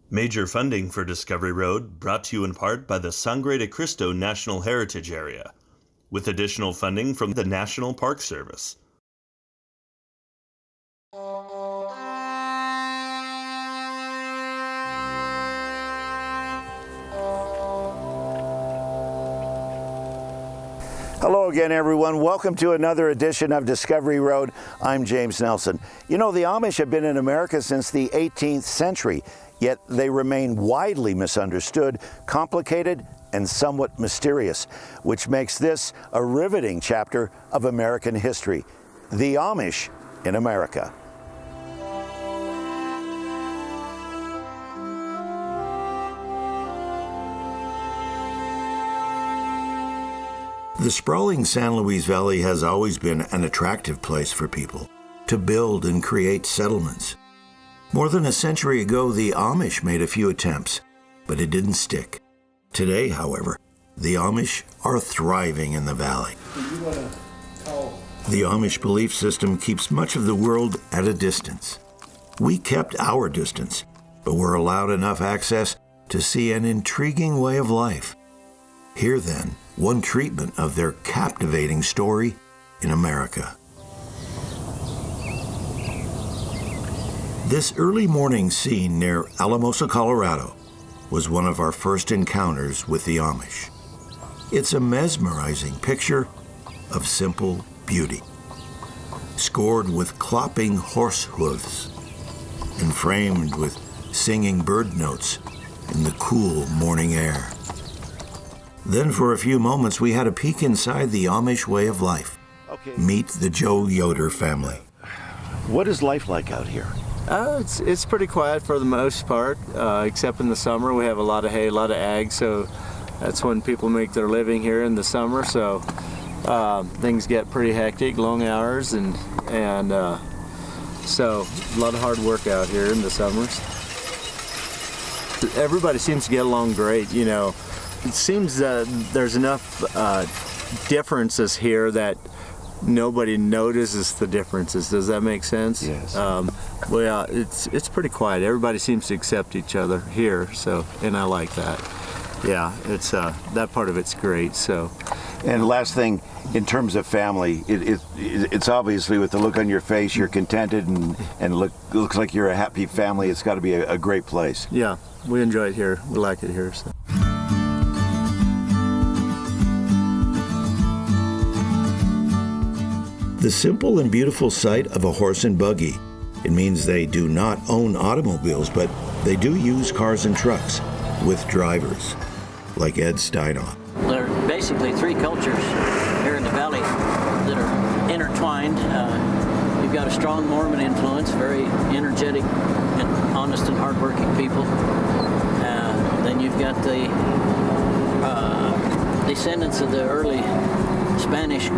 Major funding for Discovery Road brought to you in part by the Sangre De Cristo National Heritage Area, with additional funding from the National Park Service. Hello again, everyone. Welcome to another edition of Discovery Road. I'm James Nelson. You know, the Amish have been in America since the 18th century, yet they remain widely misunderstood, complicated, and somewhat mysterious, which makes this a riveting chapter of American history. The Amish in America. The sprawling San Luis Valley has always been an attractive place for people to build and create settlements. More than a century ago, the Amish made a few attempts, but it didn't stick. Today, however, the Amish are thriving in the valley. The Amish belief system keeps much of the world at a distance. We kept our distance, but were allowed enough access to see an intriguing way of life. Here, then, one treatment of their captivating story in America. This early morning scene near Alamosa, Colorado, was one of our first encounters with the Amish. It's a mesmerizing picture of simple beauty, scored with clopping horse hooves and framed with singing bird notes in the cool morning air. Then for a few moments, we had a peek inside the Amish way of life. Meet the Joe Yoder family. What is life like out here? It's pretty quiet for the most part, except in the summer. We have a lot of hay, a lot of ag, so that's when people make their living here in the summer. So things get pretty hectic, long hours, and so a lot of hard work out here in the summers. Everybody seems to get along great, you know. It seems there's enough differences here that nobody notices the differences. Does that make sense? Yes. Well, yeah, it's pretty quiet. Everybody seems to accept each other here, so, and I like that. Yeah, it's that part of it's great. So. And last thing, in terms of family, it's obviously with the look on your face, you're contented and looks like you're a happy family. It's got to be a great place. Yeah, we enjoy it here. We like it here. So. The simple and beautiful sight of a horse and buggy. It means they do not own automobiles, but they do use cars and trucks with drivers, like Ed Steinoff. There are basically three cultures here in the valley that are intertwined. You've got a strong Mormon influence, very energetic and honest and hardworking people. Then you've got the descendants of the early Spanish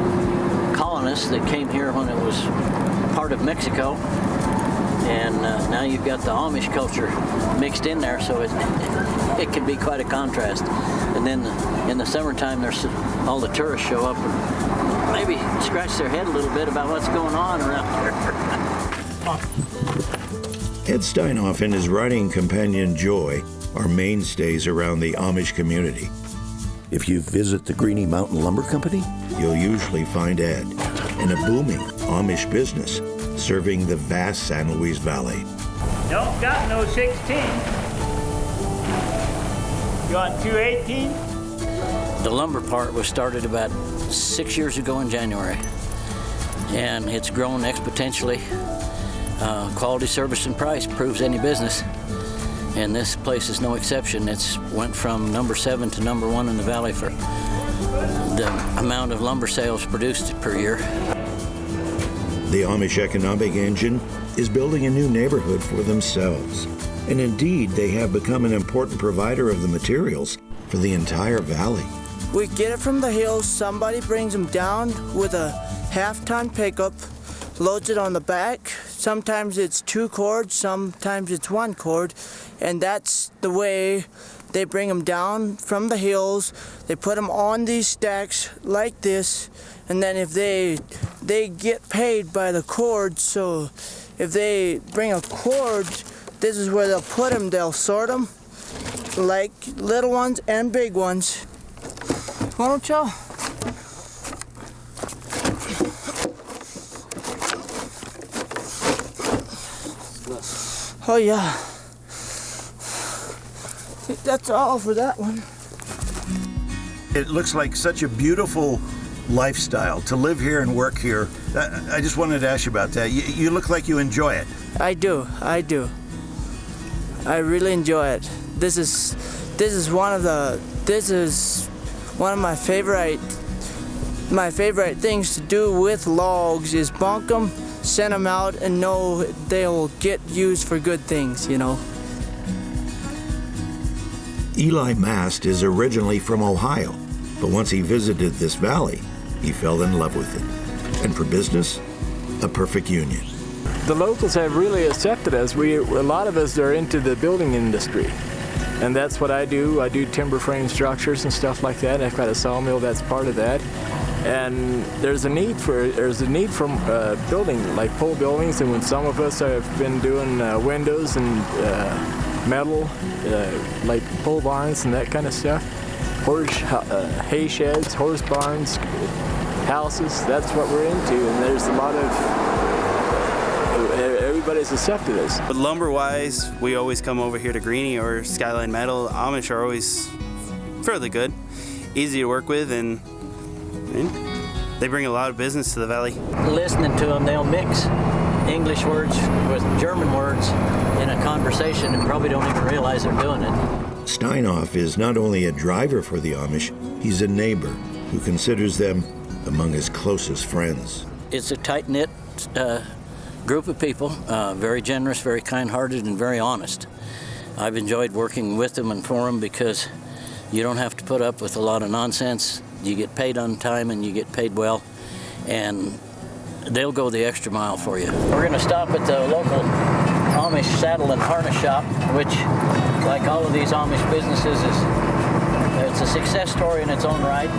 colonists that came here when it was part of Mexico, and now you've got the Amish culture mixed in there, so it can be quite a contrast. And then in the summertime, there's all the tourists show up and maybe scratch their head a little bit about what's going on around here. Ed Steinoff and his writing companion Joy are mainstays around the Amish community. If you visit the Greenie Lumber Company, you'll usually find Ed in a booming Amish business serving the vast San Luis Valley. Don't got no 16. You want 218? The lumber part was started about 6 years ago in January, and it's grown exponentially. Quality, service, and price proves any business. And this place is no exception. It's went from number 7 to number 1 in the valley for the amount of lumber sales produced per year. The Amish economic engine is building a new neighborhood for themselves. And indeed, they have become an important provider of the materials for the entire valley. We get it from the hills. Somebody brings them down with a half-ton pickup, loads it on the back. Sometimes it's 2 cords, sometimes it's 1 cord, and that's the way they bring them down from the hills. They put them on these stacks like this, and then if they get paid by the cord, so if they bring a cord This is where they'll put them. They'll sort them, like little ones and big ones. Why don't y'all? Oh yeah. That's all for that one. It looks like such a beautiful lifestyle to live here and work here. I just wanted to ask you about that. You look like you enjoy it. I do. I really enjoy it. This is one of my favorite things to do with logs is bunk them, send them out, and know they'll get used for good things, you know. Eli Mast is originally from Ohio, but once he visited this valley, he fell in love with it. And for business, a perfect union. The locals have really accepted us. A lot of us are into the building industry, and that's what I do. I do timber frame structures and stuff like that. I've got a sawmill that's part of that. And there's a need for building, like pole buildings, and when some of us have been doing windows and metal, like pole barns and that kind of stuff, hay sheds, horse barns, houses, that's what we're into, and there's a lot of, everybody's accepted us. But lumber-wise, we always come over here to Greenie or Skyline Metal. Amish are always fairly good, easy to work with, and they bring a lot of business to the valley. Listening to them, they'll mix English words with German words in a conversation and probably don't even realize they're doing it. Steinhoff is not only a driver for the Amish, he's a neighbor who considers them among his closest friends. It's a tight-knit group of people, very generous, very kind-hearted, and very honest. I've enjoyed working with them and for them because you don't have to put up with a lot of nonsense. You get paid on time and you get paid well, and they'll go the extra mile for you. We're going to stop at the local Amish saddle and harness shop, which, like all of these Amish businesses, it's a success story in its own right.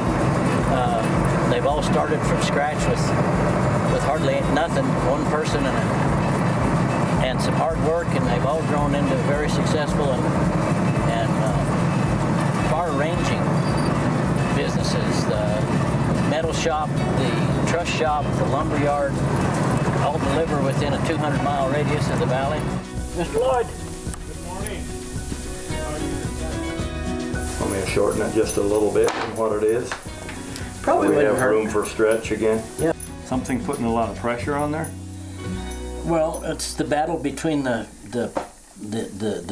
They've all started from scratch with hardly nothing, one person and some hard work, and they've all grown into very successful and far-ranging businesses. The metal shop, the truss shop, the lumber yard, all deliver within a 200-mile radius of the valley. Mr. Lloyd. Good morning. Want me to shorten it just a little bit from what it is? Probably we wouldn't have hurt. room for stretch again. Yeah. Something putting a lot of pressure on there? Well, it's the battle between the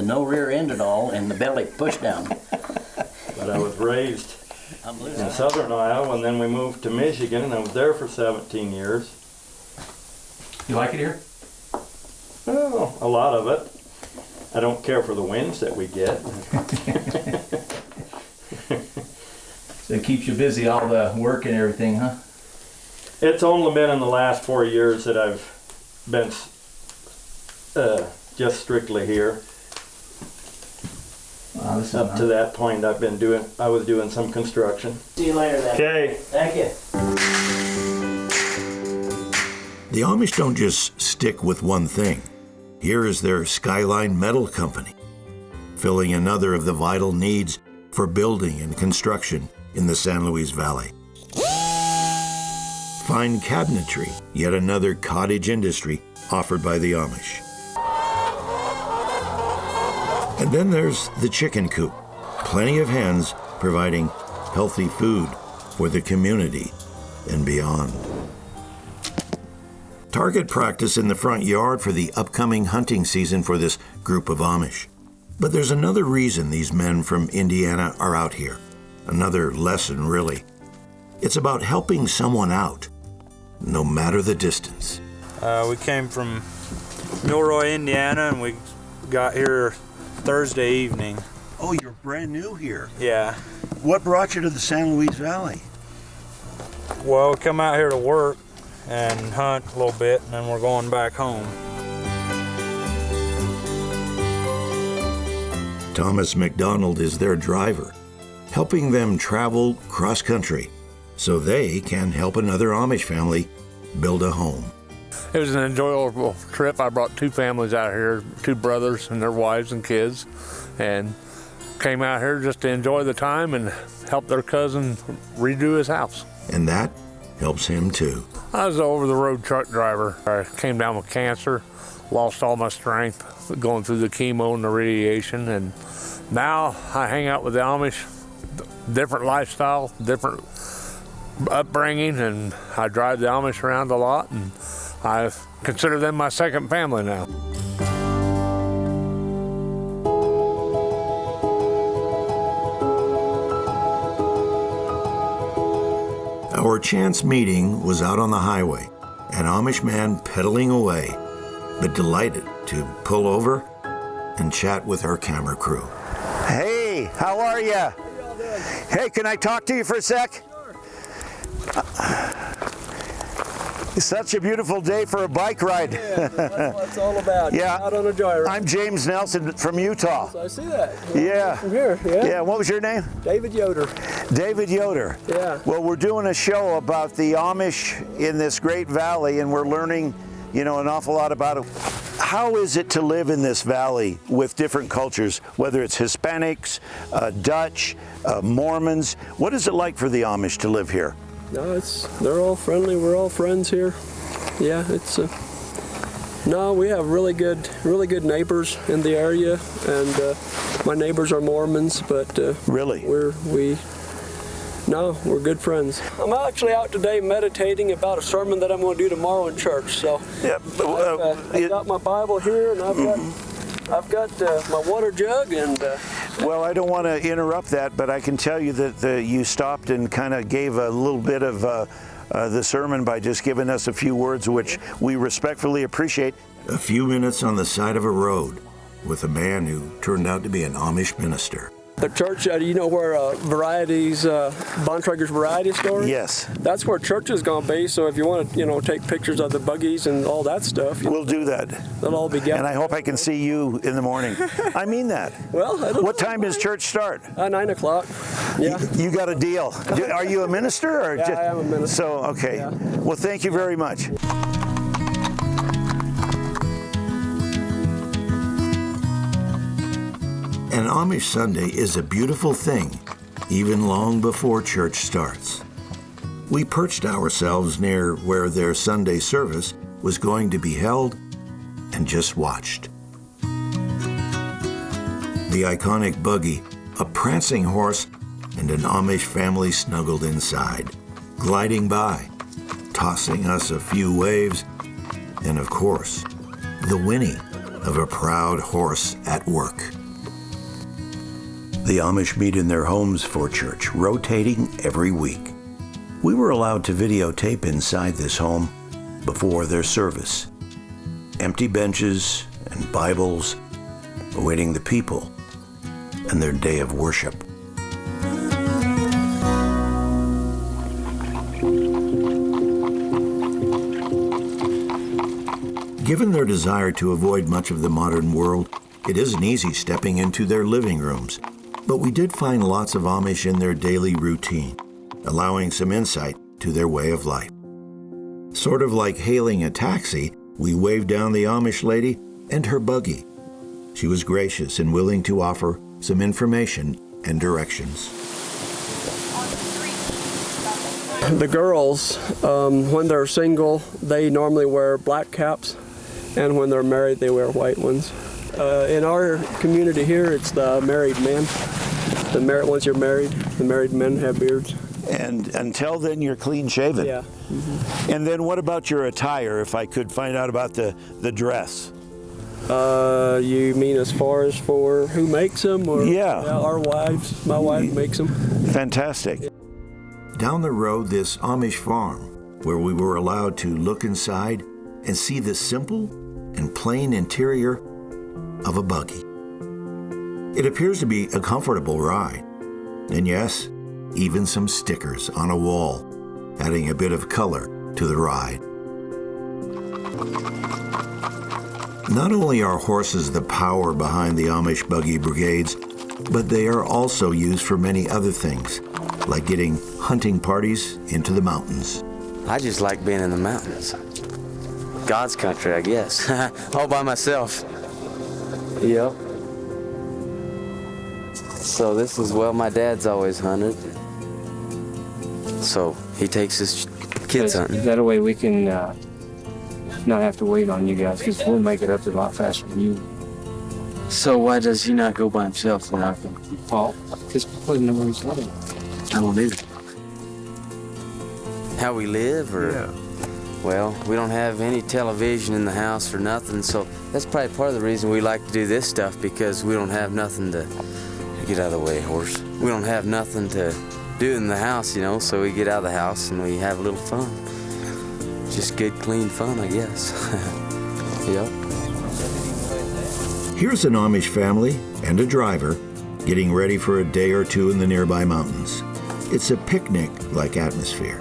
no rear end at all and the belly push down. But I was raised in southern Iowa, and then we moved to Michigan, and I was there for 17 years. You like it here? Well, a lot of it. I don't care for the winds that we get. So it keeps you busy, all the work and everything, huh? It's only been in the last 4 years that I've been just strictly here. Wow, this is Up to that point, I was doing some construction. See you later then. Okay. Thank you. The Amish don't just stick with one thing. Here is their Skyline Metal Company, filling another of the vital needs for building and construction in the San Luis Valley. Fine cabinetry, yet another cottage industry offered by the Amish. And then there's the chicken coop, plenty of hens providing healthy food for the community and beyond. Target practice in the front yard for the upcoming hunting season for this group of Amish. But there's another reason these men from Indiana are out here. Another lesson, really. It's about helping someone out, no matter the distance. We came from Milroy, Indiana, and we got here Thursday evening. Oh, you're brand new here. Yeah. What brought you to the San Luis Valley? Well, we come out here to work and hunt a little bit, and then we're going back home. Thomas McDonald is their driver, helping them travel cross-country so they can help another Amish family build a home. It was an enjoyable trip. I brought 2 families out here, 2 brothers and their wives and kids, and came out here just to enjoy the time and help their cousin redo his house. And that helps him too. I was an over-the-road truck driver. I came down with cancer, lost all my strength going through the chemo and the radiation, and now I hang out with the Amish, different lifestyle, different upbringing, and I drive the Amish around a lot, and I consider them my second family now. Our chance meeting was out on the highway, an Amish man pedaling away, but delighted to pull over and chat with our camera crew. Hey, how are you? Hey, can I talk to you for a sec? It's such a beautiful day for a bike ride. Yeah, that's what it's all about. Yeah. Out on a joyride. I'm James Nelson from Utah. So I see that. Yeah. From here, yeah. Yeah, what was your name? David Yoder. David Yoder. Yeah. Well, we're doing a show about the Amish in this great valley, and we're learning, you know, an awful lot about it. How is it to live in this valley with different cultures, whether it's Hispanics, Dutch, Mormons? What is it like for the Amish to live here? No, they're all friendly. We're all friends here. Yeah, no, we have really good neighbors in the area, and my neighbors are Mormons, but really, we're good friends. I'm actually out today meditating about a sermon that I'm going to do tomorrow in church. So yeah, I've got my Bible here, and I've got my water jug, and well, I don't want to interrupt that, but I can tell you that you stopped and kind of gave a little bit of the sermon by just giving us a few words, which we respectfully appreciate. A few minutes on the side of a road with a man who turned out to be an Amish minister. The church, you know where Varieties, Bontrager's Variety Store? Yes. That's where church is going to be, so if you want to, take pictures of the buggies and all that stuff. We'll do that. They'll all be gathered. And I hope I can see you in the morning. I mean that. Well, what time does church start? 9 o'clock. Yeah. You got a deal. Are you a minister? Or yeah, I am a minister. So, okay. Yeah. Well, thank you very much. An Amish Sunday is a beautiful thing, even long before church starts. We perched ourselves near where their Sunday service was going to be held and just watched. The iconic buggy, a prancing horse, and an Amish family snuggled inside, gliding by, tossing us a few waves, and of course, the whinny of a proud horse at work. The Amish meet in their homes for church, rotating every week. We were allowed to videotape inside this home before their service. Empty benches and Bibles awaiting the people and their day of worship. Given their desire to avoid much of the modern world, it isn't easy stepping into their living rooms. But we did find lots of Amish in their daily routine, allowing some insight to their way of life. Sort of like hailing a taxi, we waved down the Amish lady and her buggy. She was gracious and willing to offer some information and directions. The girls, when they're single, they normally wear black caps, and when they're married, they wear white ones. In our community here, it's the married men. Once you're married, the married men have beards. And until then, you're clean shaven. Yeah. Mm-hmm. And then what about your attire, if I could find out about the dress? You mean as far as for who makes them? Or, yeah. Our wives. My wife makes them. Fantastic. Down the road, this Amish farm, where we were allowed to look inside and see the simple and plain interior of a buggy. It appears to be a comfortable ride, and yes, even some stickers on a wall, adding a bit of color to the ride. Not only are horses the power behind the Amish buggy brigades, but they are also used for many other things, like getting hunting parties into the mountains. I just like being in the mountains. God's country, I guess. All by myself. Yep. So this is, well, my dad's always hunted. So he takes his kids hunting. That way we can not have to wait on you guys, because we'll make it up a lot faster than you. So why does he not go by himself when I can? Paul, just putting them where he's living. I don't either. How we live, or? Yeah. Well, we don't have any television in the house or nothing, so that's probably part of the reason we like to do this stuff, because we don't have nothing to get out of the way, horse. We don't have nothing to do in the house, you know, so we get out of the house and we have a little fun. Just good, clean fun, I guess. Yep. Here's an Amish family and a driver getting ready for a day or two in the nearby mountains. It's a picnic-like atmosphere.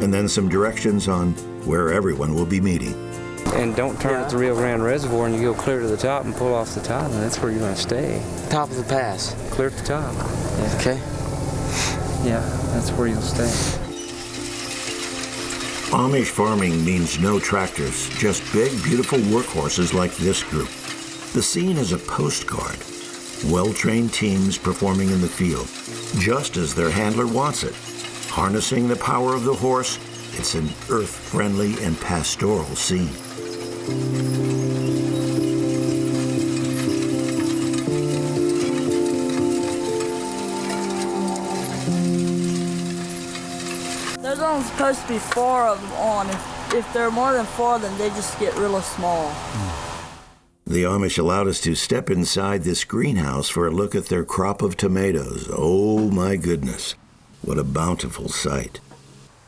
And then some directions on where everyone will be meeting. And don't turn at the Rio Grande Reservoir, and you go clear to the top and pull off the top, and that's where you're going to stay. Top of the pass. Clear at the top. Yeah. Okay. Yeah, that's where you'll stay. Amish farming means no tractors, just big, beautiful workhorses like this group. The scene is a postcard. Well-trained teams performing in the field, just as their handler wants it. Harnessing the power of the horse, it's an earth-friendly and pastoral scene. There's only supposed to be 4 of them on. If there are more than 4 of them, they just get really small. The Amish allowed us to step inside this greenhouse for a look at their crop of tomatoes. Oh my goodness, what a bountiful sight.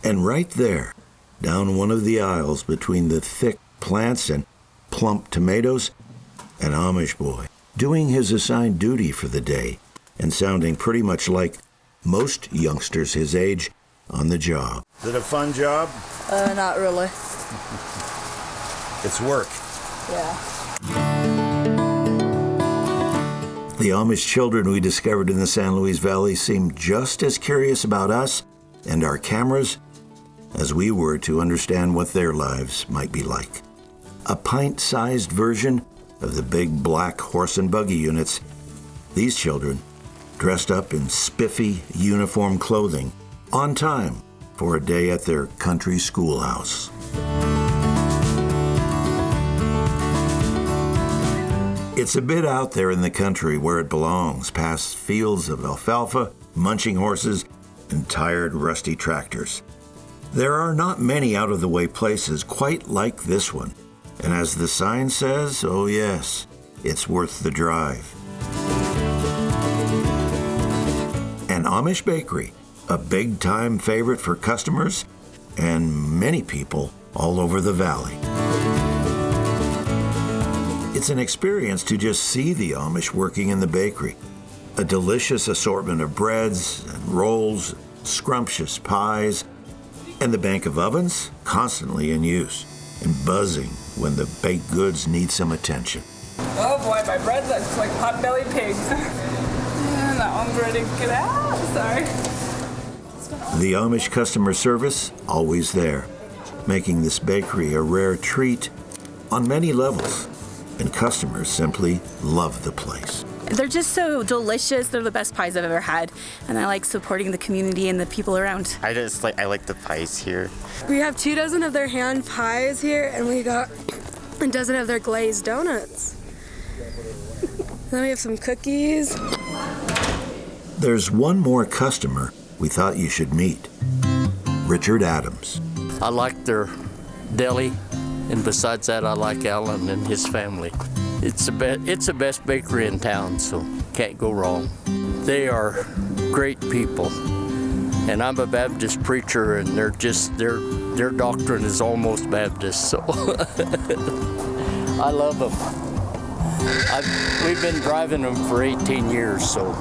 And right there, down one of the aisles between the thick plants and plump tomatoes, an Amish boy doing his assigned duty for the day and sounding pretty much like most youngsters his age on the job. Is it a fun job? Not really. It's work. Yeah. The Amish children we discovered in the San Luis Valley seemed just as curious about us and our cameras as we were to understand what their lives might be like. A pint-sized version of the big black horse and buggy units, these children dressed up in spiffy uniform clothing, on time for a day at their country schoolhouse. It's a bit out there in the country where it belongs, past fields of alfalfa, munching horses, and tired, rusty tractors. There are not many out-of-the-way places quite like this one, and as the sign says, oh yes, it's worth the drive. An Amish Bakery, a big-time favorite for customers and many people all over the valley. It's an experience to just see the Amish working in the bakery. A delicious assortment of breads and rolls, scrumptious pies, and the bank of ovens constantly in use and buzzing when the baked goods need some attention. Oh boy, my bread looks like pot-bellied pigs. And that one's ready to get out. Sorry. The Amish customer service, always there, making this bakery a rare treat on many levels. And customers simply love the place. They're just so delicious. They're the best pies I've ever had. And I like supporting the community and the people around. I like the pies here. We have 2 dozen of their hand pies here, and we got a dozen of their glazed donuts. Then we have some cookies. There's one more customer we thought you should meet. Richard Adams. I like their deli. And besides that, I like Alan and his family. It's the best bakery in town, so can't go wrong. They are great people. And I'm a Baptist preacher, and they're just, their doctrine is almost Baptist, so I love them. We've been driving them for 18 years, so.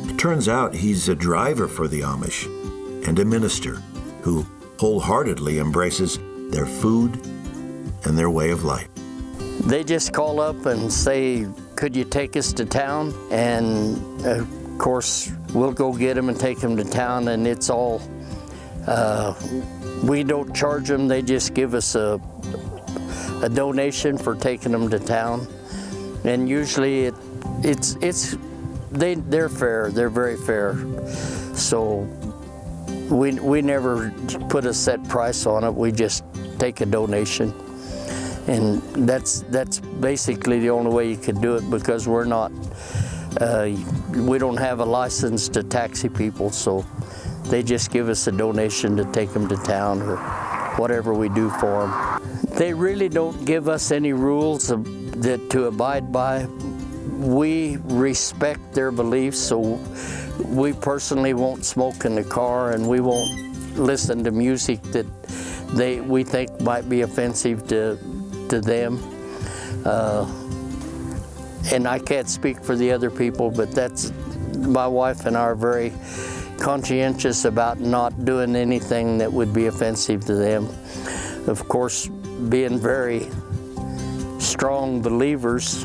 It turns out he's a driver for the Amish and a minister who wholeheartedly embraces their food and their way of life. They just call up and say, could you take us to town? And of course, we'll go get them and take them to town, and it's all, we don't charge them, they just give us a a donation for taking them to town, and usually they're fair. They're very fair. So we never put a set price on it. We just take a donation, and that's basically the only way you can do it, because we're not. We don't have a license to taxi people, so they just give us a donation to take them to town or whatever we do for them. They really don't give us any rules to abide by. We respect their beliefs, so we personally won't smoke in the car, and we won't listen to music that we think might be offensive to them. And I can't speak for the other people, but my wife and I are very conscientious about not doing anything that would be offensive to them. Of course, being very strong believers,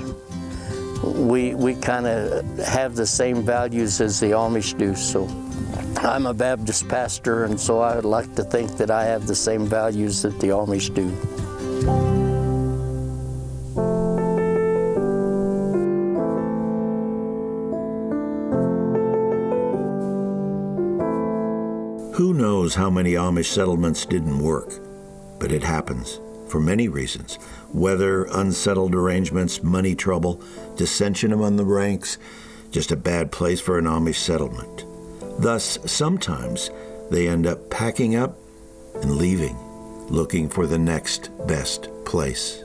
we kind of have the same values as the Amish do. So I'm a Baptist pastor, and so I would like to think that I have the same values that the Amish do. Who knows how many Amish settlements didn't work, but it happens for many reasons. Weather, unsettled arrangements, money trouble, dissension among the ranks, just a bad place for an Amish settlement. Thus, sometimes they end up packing up and leaving, looking for the next best place.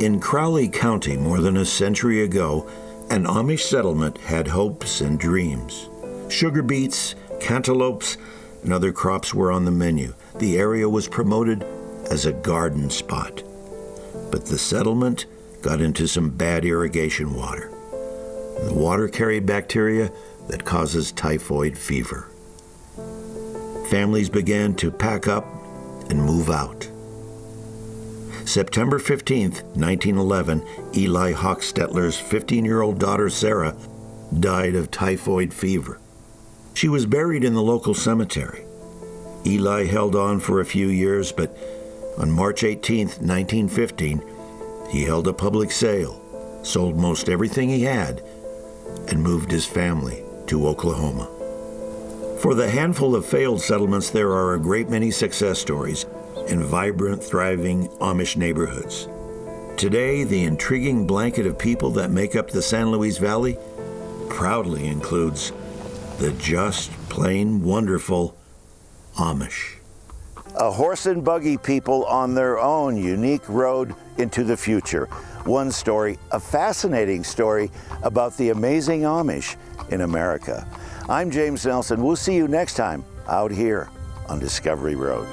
In Crowley County, more than a century ago, an Amish settlement had hopes and dreams. Sugar beets, cantaloupes, and other crops were on the menu. The area was promoted as a garden spot. But the settlement got into some bad irrigation water. The water carried bacteria that causes typhoid fever. Families began to pack up and move out. September 15th, 1911, Eli Hochstetler's 15-year-old daughter Sarah died of typhoid fever. She was buried in the local cemetery. Eli held on for a few years, but on March 18, 1915, he held a public sale, sold most everything he had, and moved his family to Oklahoma. For the handful of failed settlements, there are a great many success stories in vibrant, thriving Amish neighborhoods. Today, the intriguing blanket of people that make up the San Luis Valley proudly includes the just plain wonderful Amish. A horse and buggy people on their own unique road into the future. One story, a fascinating story about the amazing Amish in America. I'm James Nelson. We'll see you next time out here on Discovery Road.